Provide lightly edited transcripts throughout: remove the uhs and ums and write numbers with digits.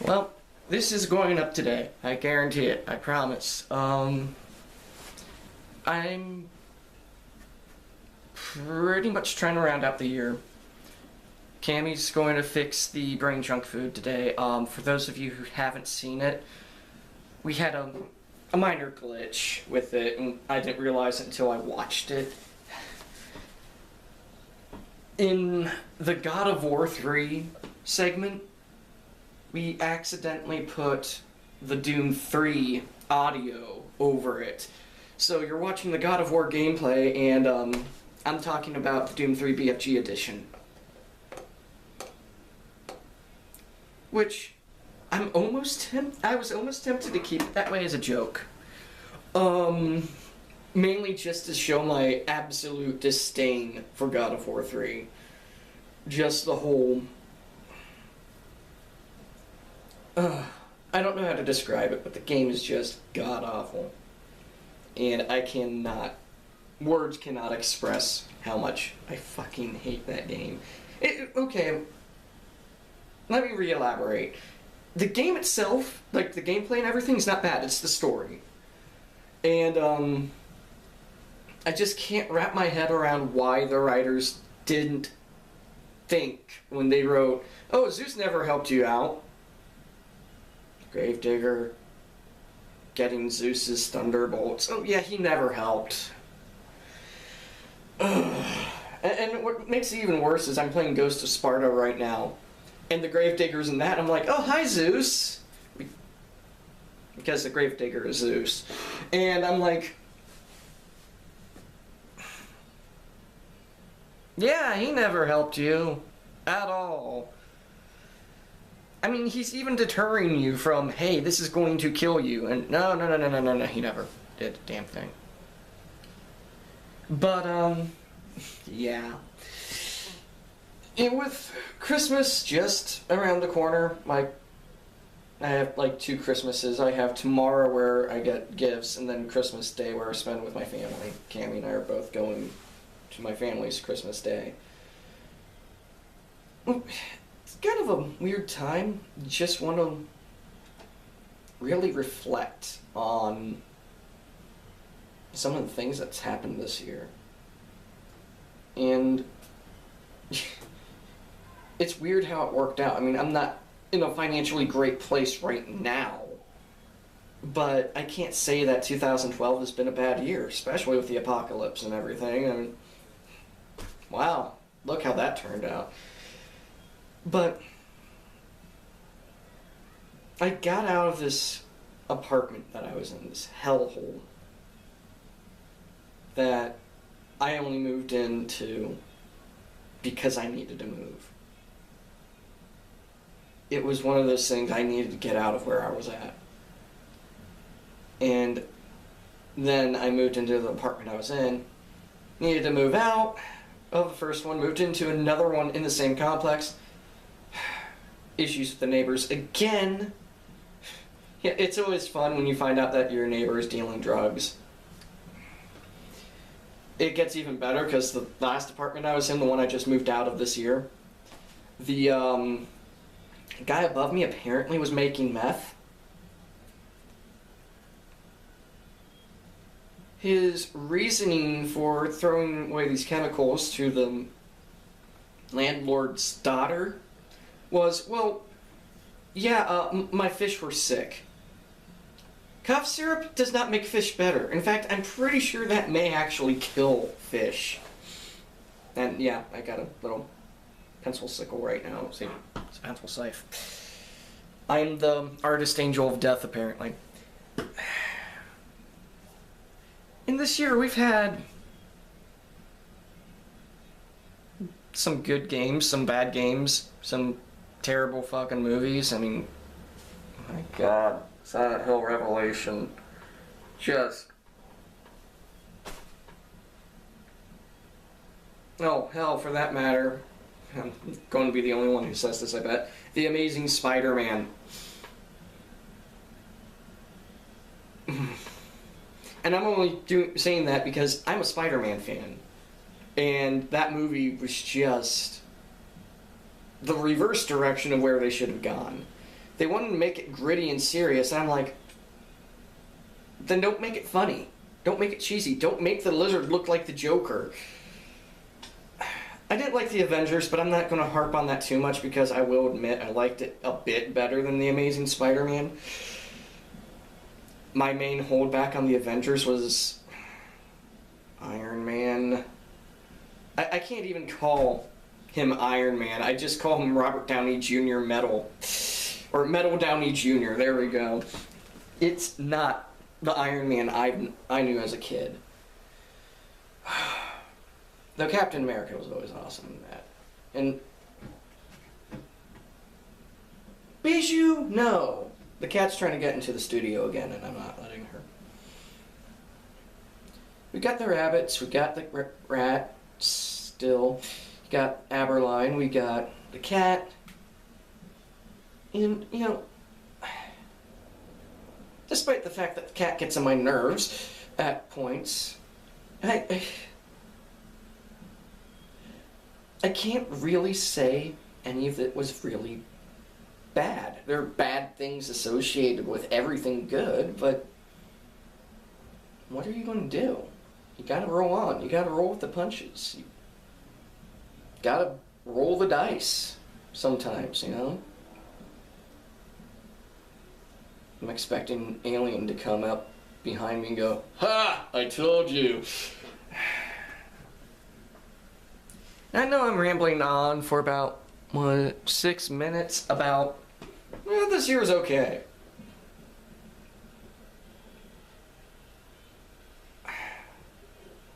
Well, this is going up today. I guarantee it. I promise. I'm pretty much trying to round out the year. Cammy's going to fix the brain chunk food today. For those of you who haven't seen it, we had a minor glitch with it, and I didn't realize it until I watched it. In the God of War 3 segment, we accidentally put the Doom 3 audio over it. So you're watching the God of War gameplay, and I'm talking about the Doom 3 BFG edition. Which I was almost tempted to keep it that way as a joke. Mainly just to show my absolute disdain for God of War 3. Just the whole... I don't know how to describe it, but the game is just god-awful. And words cannot express how much I fucking hate that game. Okay, let me re-elaborate. The game itself, like the gameplay and everything, is not bad. It's the story. And, I just can't wrap my head around why the writers didn't think when they wrote, oh, Zeus never helped you out. Gravedigger getting Zeus's thunderbolts. Oh, yeah, he never helped. And what makes it even worse is I'm playing Ghost of Sparta right now. And the Gravedigger's in that, I'm like, oh, hi, Zeus. Because the Gravedigger is Zeus. And I'm like, yeah, he never helped you. At all. I mean, he's even deterring you from, hey, this is going to kill you. And no, he never did a damn thing. But, yeah. And with Christmas just around the corner, I have like 2 Christmases. I have tomorrow where I get gifts, and then Christmas Day where I spend with my family. Cammy and I are both going to my family's Christmas Day. It's kind of a weird time. Just want to really reflect on some of the things that's happened this year. And it's weird how it worked out. I mean, I'm not in a financially great place right now, but I can't say that 2012 has been a bad year, especially with the apocalypse and everything. I mean, wow, look how that turned out. But I got out of this apartment that I was in, this hellhole, that I only moved into because I needed to move. It was one of those things I needed to get out of where I was at. And then I moved into the apartment I was in, needed to move out of the first one, moved into another one in the same complex. Issues with the neighbors again. Yeah, it's always fun when you find out that your neighbor is dealing drugs. It gets even better because the last apartment I was in, the one I just moved out of this year, the guy above me apparently was making meth. His reasoning for throwing away these chemicals to the landlord's daughter was, well, yeah, my fish were sick. Cough syrup does not make fish better. In fact, I'm pretty sure that may actually kill fish. And yeah, I got a little pencil sickle right now. See, it's a pencil scythe. I'm the artist angel of death, apparently. In this year, we've had some good games, some bad games, some terrible fucking movies. I mean, my God, Silent Hill Revelation, just... Oh, hell, for that matter, I'm going to be the only one who says this, I bet. The Amazing Spider-Man. And I'm only saying that because I'm a Spider-Man fan. And that movie was just the reverse direction of where they should have gone. They wanted to make it gritty and serious, and I'm like, then don't make it funny. Don't make it cheesy. Don't make the lizard look like the Joker. I didn't like the Avengers, but I'm not going to harp on that too much because I will admit I liked it a bit better than The Amazing Spider-Man. My main holdback on the Avengers was Iron Man. I can't even call him Iron Man. I just call him Robert Downey Jr. Metal. Or Metal Downey Jr. There we go. It's not the Iron Man I knew as a kid. Though Captain America was always awesome in that. And Bijou, no. The cat's trying to get into the studio again, and I'm not letting her. We got the rabbits, we got the rat still, we got Aberline, we got the cat. And, you know, despite the fact that the cat gets on my nerves at points, I can't really say any of it was really bad. There are bad things associated with everything good, but what are you going to do? You gotta roll on. You gotta roll with the punches. You gotta roll the dice sometimes, you know? I'm expecting Alien to come up behind me and go, "Ha! I told you!" I know I'm rambling on for about, 6 minutes about, this year was okay.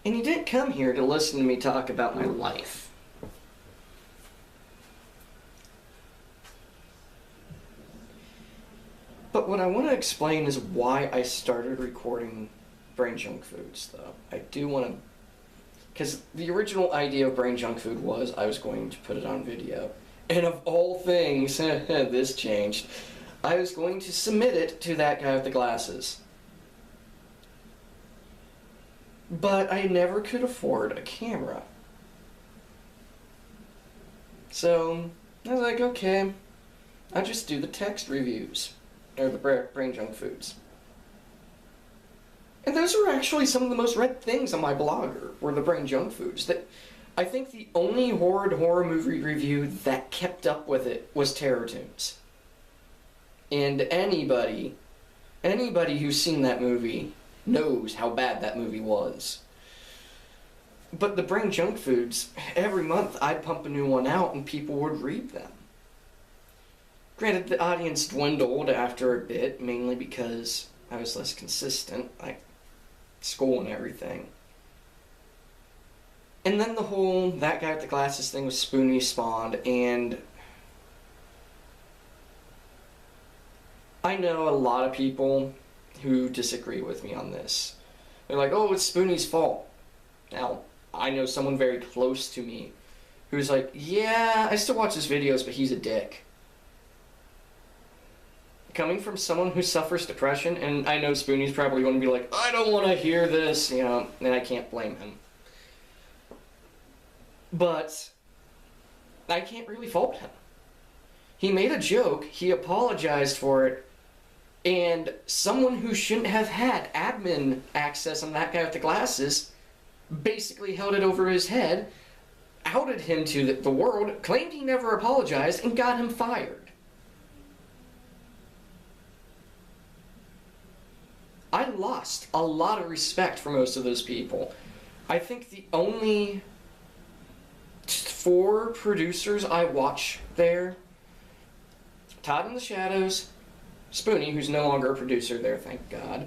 And you didn't come here to listen to me talk about my life. But what I want to explain is why I started recording Brain Junk Foods, though. I do want to... Because the original idea of Brain Junk Food was I was going to put it on video. And of all things, this changed. I was going to submit it to that guy with the glasses. But I never could afford a camera. So, I was like, okay, I'll just do the text reviews. Or the Brain Junk Foods. And those were actually some of the most read things on my blogger, were the Brain Junk Foods. That I think the only horror movie review that kept up with it was Terror Tunes. And anybody who's seen that movie knows how bad that movie was. But the Brain Junk Foods, every month I'd pump a new one out and people would read them. Granted, the audience dwindled after a bit, mainly because I was less consistent, like school and everything. And then the whole that guy with the glasses thing with Spoonie spawned, and I know a lot of people who disagree with me on this. They're like, oh, it's Spoonie's fault. Now, I know someone very close to me who's like, yeah, I still watch his videos, but he's a dick. Coming from someone who suffers depression, and I know Spoonie's probably going to be like, I don't want to hear this, you know, and I can't blame him. But I can't really fault him. He made a joke, he apologized for it, and someone who shouldn't have had admin access on that guy with the glasses basically held it over his head, outed him to the world, claimed he never apologized, and got him fired. I lost a lot of respect for most of those people. I think the only 4 producers I watch there, Todd in the Shadows, Spoonie, who's no longer a producer there, thank God.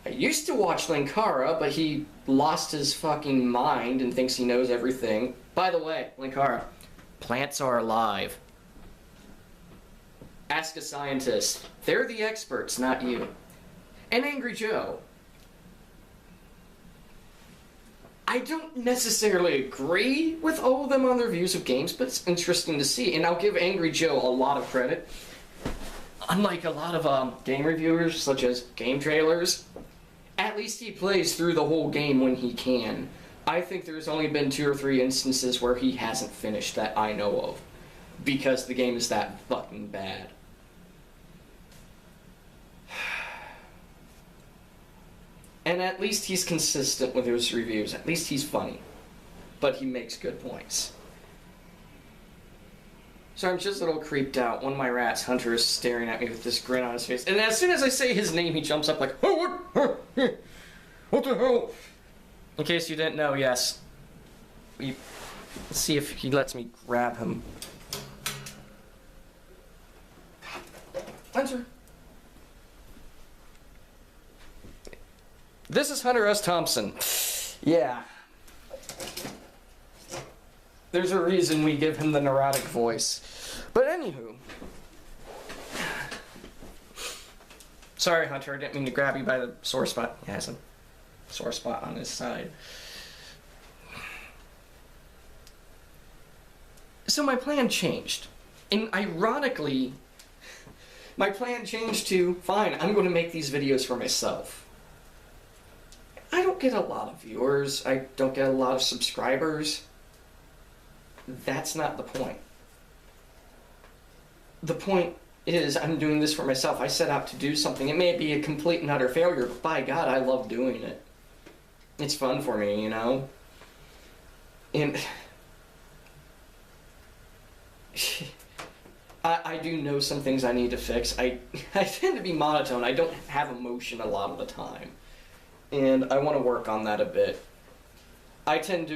I used to watch Linkara, but he lost his fucking mind and thinks he knows everything. By the way, Linkara, plants are alive. Ask a scientist. They're the experts, not you. And Angry Joe. I don't necessarily agree with all of them on their views of games, but it's interesting to see. And I'll give Angry Joe a lot of credit. Unlike a lot of game reviewers, such as game trailers, at least he plays through the whole game when he can. I think there's only been 2 or 3 instances where he hasn't finished that I know of, because the game is that fucking bad. And at least he's consistent with his reviews. At least he's funny. But he makes good points. So I'm just a little creeped out. One of my rats, Hunter, is staring at me with this grin on his face. And as soon as I say his name, he jumps up like, oh, what the hell? In case you didn't know, yes. Let's see if he lets me grab him. Hunter. This is Hunter S. Thompson. Yeah. There's a reason we give him the neurotic voice. But anywho. Sorry, Hunter, I didn't mean to grab you by the sore spot. He has a sore spot on his side. So my plan changed. And ironically, my plan changed to, fine, I'm going to make these videos for myself. I don't get a lot of viewers. I don't get a lot of subscribers. That's not the point. The point is I'm doing this for myself. I set out to do something. It may be a complete and utter failure, but by God, I love doing it. It's fun for me, you know? And I do know some things I need to fix. I tend to be monotone. I don't have emotion a lot of the time. And I want to work on that a bit. I tried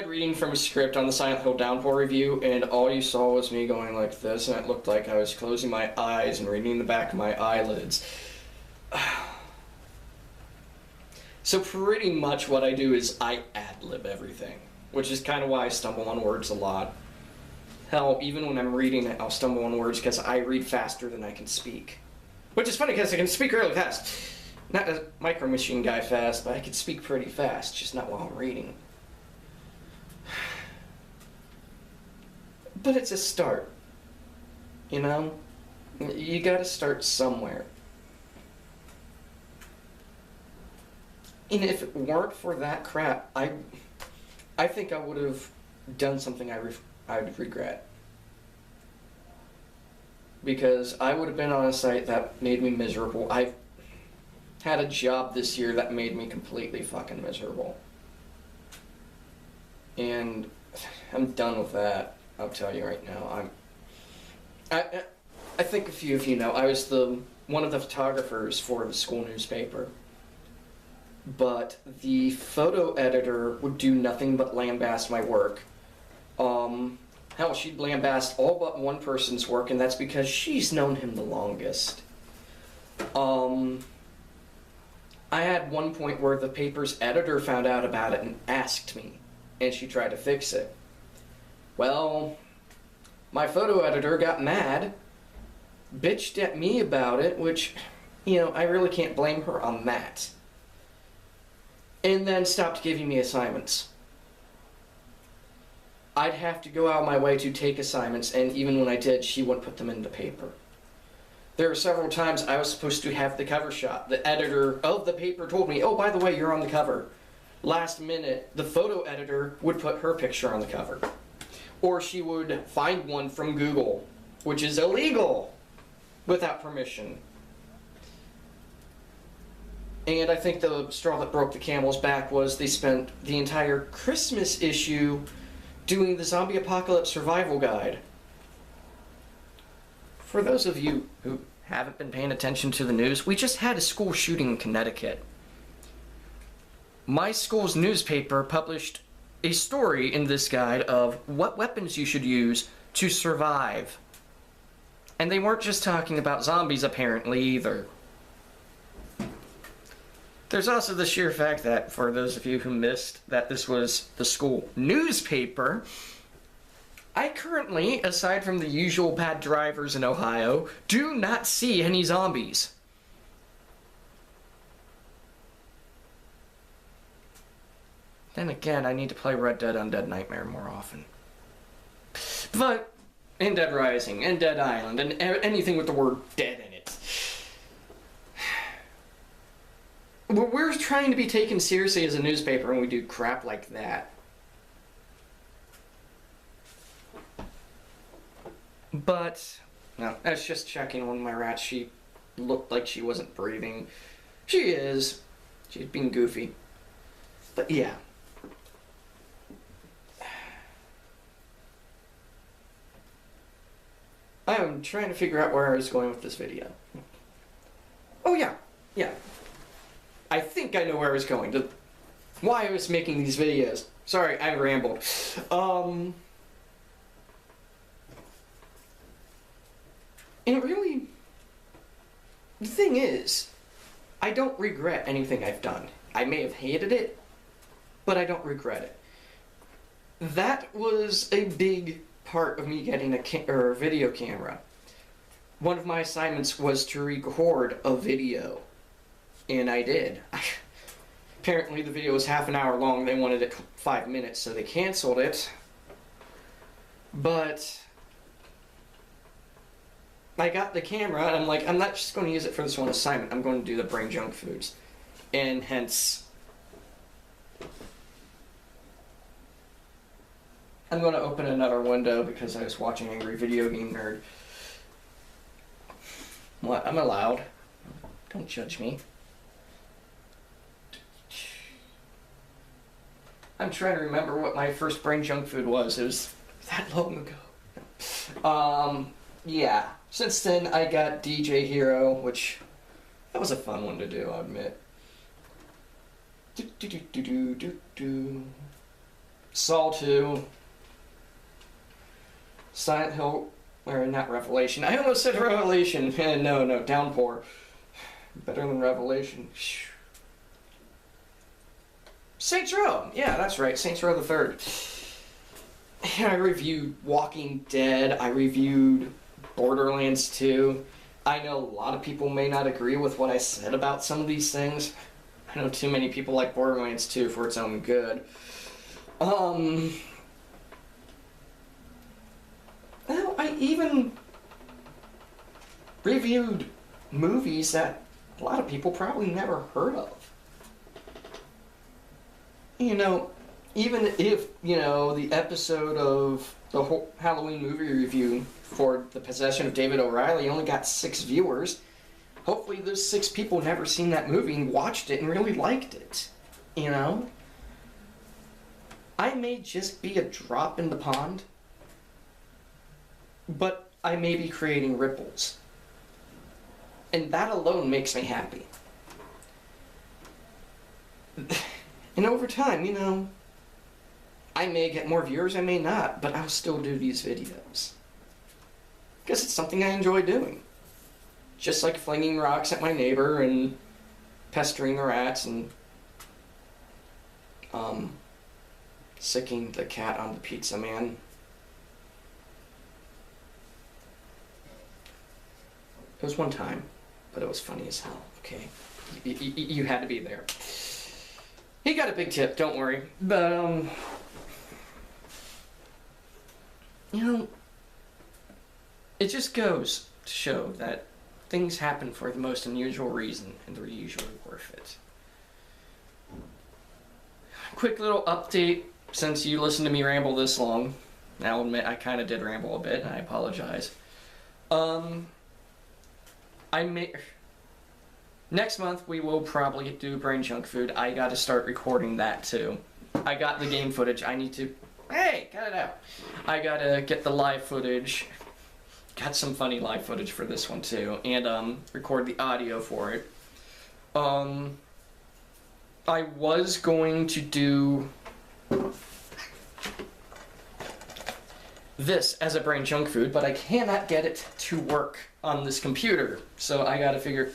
reading from a script on the Silent Hill Downpour review, and all you saw was me going like this, and it looked like I was closing my eyes and reading the back of my eyelids. So pretty much what I do is I ad-lib everything, which is kind of why I stumble on words a lot. Hell, even when I'm reading it, I'll stumble on words because I read faster than I can speak. Which is funny because I can speak really fast. Not a Micro Machine guy fast, but I can speak pretty fast, just not while I'm reading. But it's a start, you know? You gotta start somewhere. And if it weren't for that crap, I think I would have done something I would regret. Because I would have been on a site that made me miserable. I've had a job this year that made me completely fucking miserable. And I'm done with that. I'll tell you right now. I think a few of you know, I was one of the photographers for the school newspaper. But the photo editor would do nothing but lambaste my work. Hell, she'd lambaste all but one person's work, and that's because she's known him the longest. I had one point where the paper's editor found out about it and asked me, and she tried to fix it. Well, my photo editor got mad, bitched at me about it, which, you know, I really can't blame her on that. And then stopped giving me assignments. I'd have to go out of my way to take assignments, and even when I did, she wouldn't put them into paper. There were several times I was supposed to have the cover shot. The editor of the paper told me, oh, by the way, you're on the cover. Last minute, the photo editor would put her picture on the cover. Or she would find one from Google, which is illegal without permission. And I think the straw that broke the camel's back was they spent the entire Christmas issue doing the Zombie Apocalypse Survival Guide. For those of you who haven't been paying attention to the news, we just had a school shooting in Connecticut. My school's newspaper published a story in this guide of what weapons you should use to survive. And they weren't just talking about zombies, apparently, either. There's also the sheer fact that, for those of you who missed that this was the school newspaper, I currently, aside from the usual bad drivers in Ohio, do not see any zombies. Then again, I need to play Red Dead Undead Nightmare more often. But, and Dead Rising, and Dead Island, and anything with the word dead in it. We're trying to be taken seriously as a newspaper and we do crap like that. But, no, I was just checking on my rat. She looked like she wasn't breathing. She is. She's being goofy. But yeah. I'm trying to figure out where I was going with this video. Oh yeah, yeah. I think I know where I was going. Why I was making these videos. Sorry, I rambled. And really, the thing is, I don't regret anything I've done. I may have hated it, but I don't regret it. That was a big part of me getting a video camera. One of my assignments was to record a video, and I did. Apparently the video was half an hour long. They wanted it 5 minutes, so they canceled it. But I got the camera, and I'm like, I'm not just going to use it for this one assignment. I'm going to do the brain junk foods. And hence, I'm going to open another window because I was watching Angry Video Game Nerd. What? I'm allowed. Don't judge me. I'm trying to remember what my first brain junk food was. It was that long ago. Yeah. Since then, I got DJ Hero, which that was a fun one to do, I'll admit. Saw 2. Silent Hill, or not Revelation. I almost said Revelation. No, Downpour. Better than Revelation. Saints Row. Yeah, that's right. Saints Row the Third. I reviewed Walking Dead. I reviewed Borderlands 2. I know a lot of people may not agree with what I said about some of these things. I know too many people like Borderlands 2 for its own good. Well, I even reviewed movies that a lot of people probably never heard of. You know, even if, the episode of the whole Halloween movie review for The Possession of David O'Reilly only got 6 viewers, hopefully those 6 people never seen that movie and watched it and really liked it. I may just be a drop in the pond, but I may be creating ripples. And that alone makes me happy. And over time, I may get more viewers, I may not, but I'll still do these videos. Because it's something I enjoy doing. Just like flinging rocks at my neighbor and pestering the rats and sicking the cat on the pizza man. It was one time, but it was funny as hell, okay? You had to be there. He got a big tip, don't worry. But, it just goes to show that things happen for the most unusual reason, and they're usually worth it. Quick little update, since you listened to me ramble this long. I'll admit, I kind of did ramble a bit, and I apologize. Next month, we will probably do Brain Chunk Food. I gotta start recording that, too. I got the game footage. I need to... Hey, cut it out. I gotta get the live footage. Got some funny live footage for this one, too. And, record the audio for it. I was going to do this as a Brain Chunk Food, but I cannot get it to work on this computer. So I gotta figure...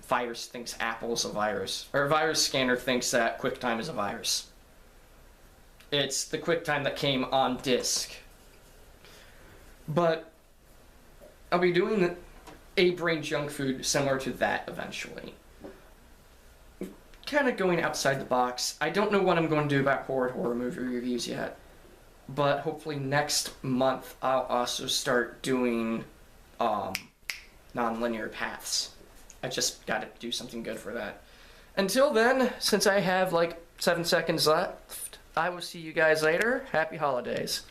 Virus thinks Apple's a virus. Or virus scanner thinks that QuickTime is a virus. It's the QuickTime that came on disk. But I'll be doing a Brain Junk Food similar to that eventually. Kind of going outside the box. I don't know what I'm going to do about horror movie reviews yet. But hopefully next month I'll also start doing non-linear paths. I just gotta do something good for that. Until then, since I have like 7 seconds left, I will see you guys later. Happy holidays.